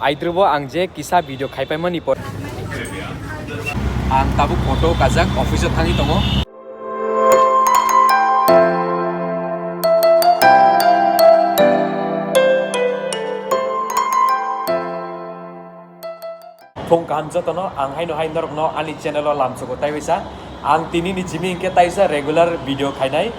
Aidrubo ang je kisa video khaipaiman ipor. Ang tabu photo kajak office thangi tongo. Phong kam jotono ang haino norokno ani channel o lamchoko taibisa ang tini ni jimi ingke taisa regular video khainai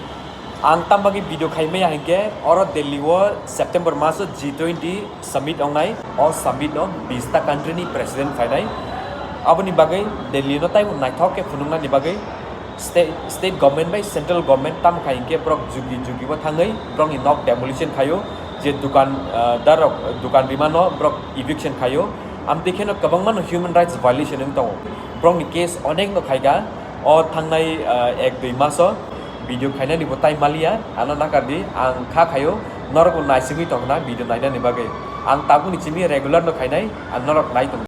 ang tambagi video khaimai hingke oro Delhi o September maso G20 summit ongnai o summit no 20 ta country ni president phainai aboni bagai Delhi no tai naithok ke phunungna ni bagai state government by central government tam khainke brok jugi bo thangai brok ni knock demolition khayo je dukan darok dukan bimano brok eviction khayo am dekheno kabangman human rights violation eng tong brong ni case onek no khaiga o thangnai ek dui maso video khaina ni botai malia ana nakardi ang kha khayo norok naisingui tongna video naina ni bagai ang tabu ni chimi regular no khainai an norok nai tong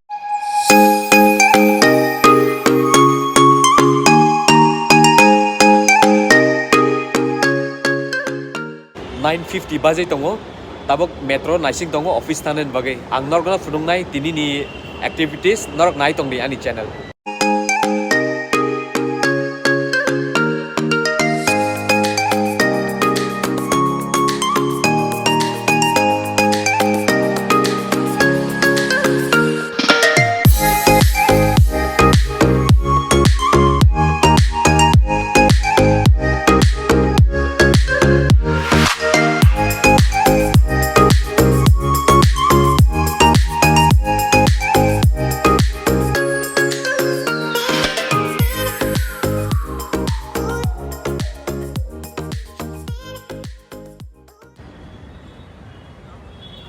9:50 baje tongo tabok metro naising tongo office tanen bagai ang norok funungnai tini ni activities norok nai tong di ani channel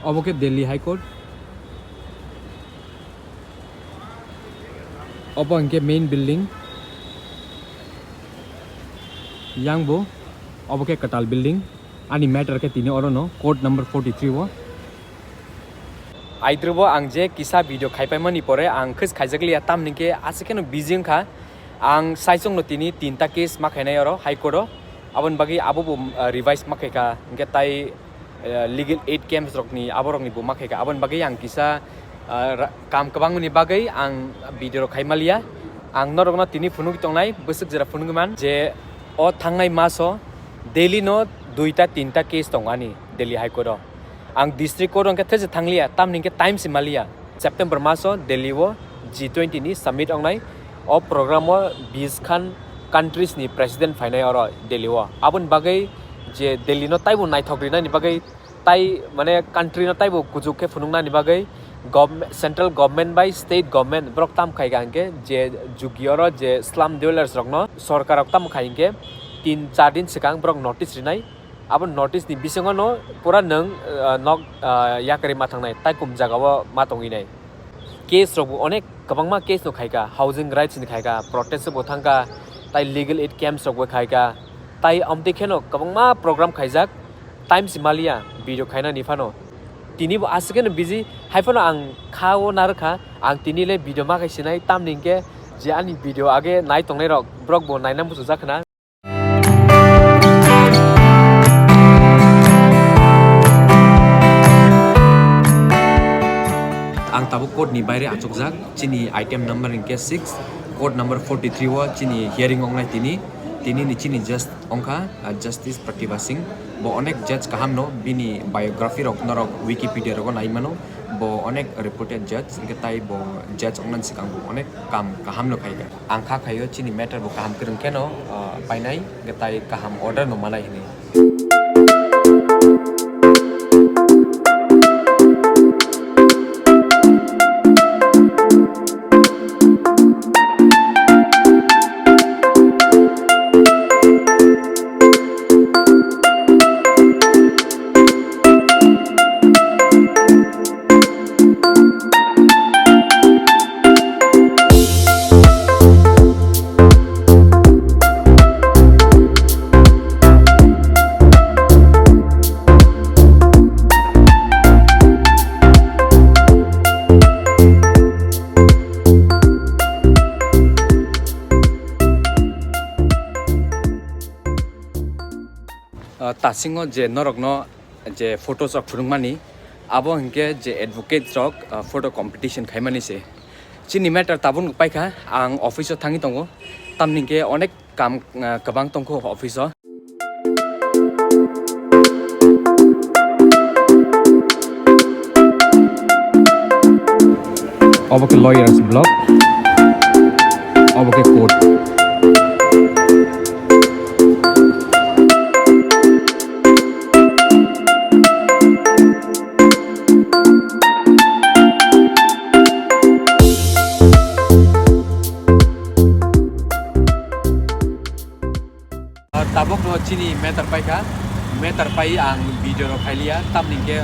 Oboke Delhi High Court obo angke main building yangbo oboke Kwtal building ani matter ke tini orono court number 43 wo aidrubo angje kisa video khaipaimani pore ang khis khaijakli atam ningke asikeno bijing kha ang saisong no tini tinta case makhainai oro high court abon bagi abo revise makhaika ingke tai legal aid camps rokni aborokni bu makhaika abon bagai ang kisa kam kabangni bagai ang video khaimalia ang norokna tini phunuk tongnai busuk jera phunugman je o thangnai maso Delhi no 2 ta 3 ta case tongani Delhi High Court ang district court angke these thanglia tamningke time simalia September maso Delhi o G20 ni summit ongnai o program o 20 khan countries ni president phainai oro Delhi o abon bagai je Delhi no taibo naithogrina ni bagai tai mane country no taibo kujukhe phunungna ni bagai government central government by state government brok tam khaigangke je jugioro je slum dwellers rokno sarkar tam khaingke 3-4 din sikang brok notice rinai abon notice ni bisingo no pura nang nok yakari mathangnai tai kum jagao matonginai case robu onek kabangma case no khaiga housing rights ni khaiga protest bo thangka tai legal aid camps rok khaiga tai amte kheno kabangma program khaijak time simalia video khaina nifano tini bo asken busy haifano ang khao narkha ang tini le video ma khaisinai tam ningke je ani video age nai tongnai rok brok bo nainam busu jakna ang tabu code ni baire achukjak chini item number ingke 6 code number 43 wa chini hearing ongnai tini ni chini just ongka justice Pratibha Singh bo onek judge kaham no bini biography rok norok Wikipedia rok naimano bo onek reputed judge ingke tai bo judge ongnan sikang bo onek kam kaham no khaiga angkha khayo chini matter bo kaham kirung keno painai ge tai kaham order no manai hini tasingo je norokno je photos of phurungmani abo hingke je advocate rok photo competition khaimani se chini matter tabun paikha ang office o thangi tongo tamni ke onek kam kabang tongko office o obo ke lawyers blog obo ke court tabok no chini meter pai ang video ro khailia tamni ke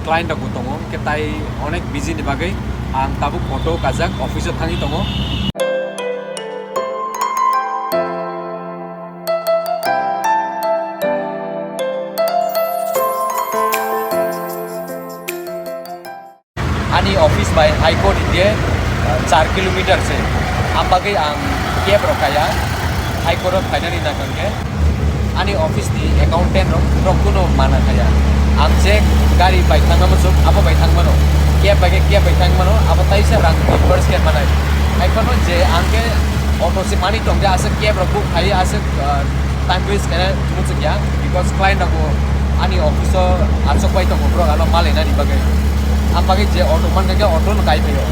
client ro tongo ke tai onek busy ni bagai ang tabok photo kajak office o thangi tongo ani office by high court india 4 kilometer se ambagai ang cab ro kaya high court of finally na kanke ani office ni accountant ro kuno mana kaya am je gari bai thangma so abo bai thangma no cab bai thangma no abo tai se rang reverse ke mana ai kono je angke auto se mani tong ja ase cab ro book khai ase time waste kana mutsu ya because client ko ani office o achok bai tong bro alo male na ni bagai am bagai je auto man ka auto no kai phayo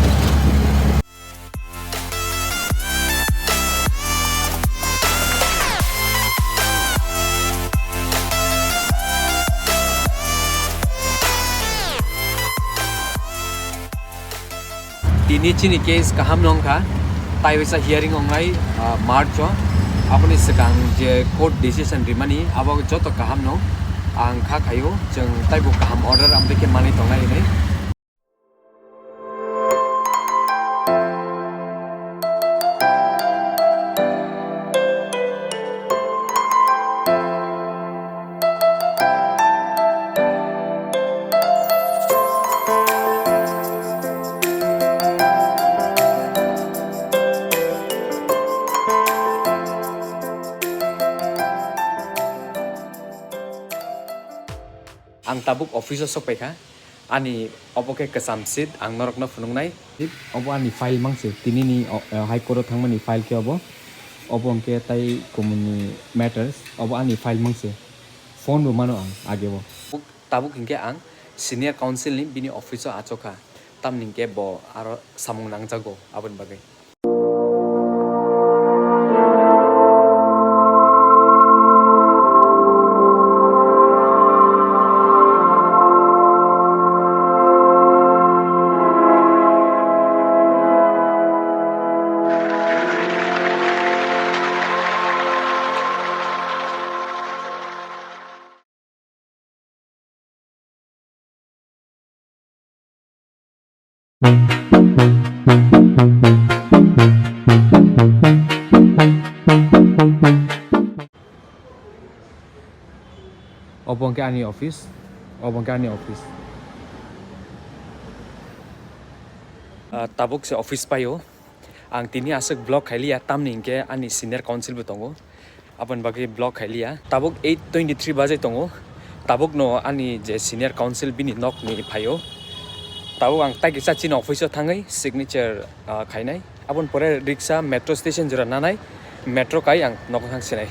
ini chini case kaham nong kha tai wesa hearing ongai march o apni sekang je court decision rimani abo joto kaham nong ang kha khayo jeng tai bu kaham order am deke mani tongai nei ang tabuk office o sopai kha ani obo ke kasam sit ang norok na phunungnai obo ani file mangse tini ni high court thangmani file ke obo ke tai community matters obo ani file mangse phone bo mano ang age bo tabuk hingke ang senior council ni bini office o achoka tamni ke bo aro samung nangjago abon bagai obong ke ani office tabuk se office payo ang tini asek block khailia tamni ke ani senior council bu tongo abon bagai block khailia tabuk 8:23 baje tongo tabuk no ani je senior council bini nok ni phayo tabuk ang tai kisa chin office o thangai signature khainai abon pore rickshaw metro station jora nanai metro kai ang nok thang sinai